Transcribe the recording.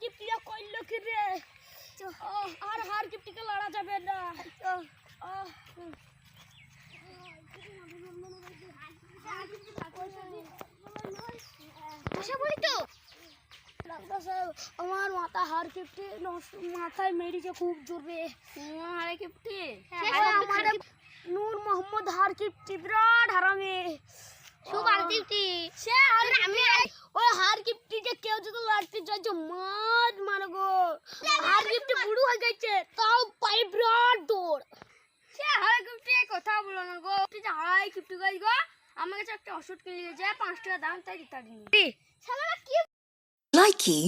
কিপটিরা কইলো কি রে আর হার কিপটিকে লড়া যাবে না আমার মাথা হার কিপটি মাথায় মেরেছে খুব জোরে হার কিপটি নূর মোহাম্মদ হার কিপটি বিরাট হারামি সুপার কিপটি সে আমি ওই হার কিপটিকে কেউ যদি লড়তে চাইছে মার মারগো হার কিপটি বুড়ো হয়ে গেছে তাও পাই বিরাট দৌড় সে হার কিপটি কথা বলো না গো তুই যে হারাই কিপটি গাই গো আমার কাছে একটা ওষুধ কিনে নিয়ে যায় 5 টাকা দাম তাই দিতে দিন Likey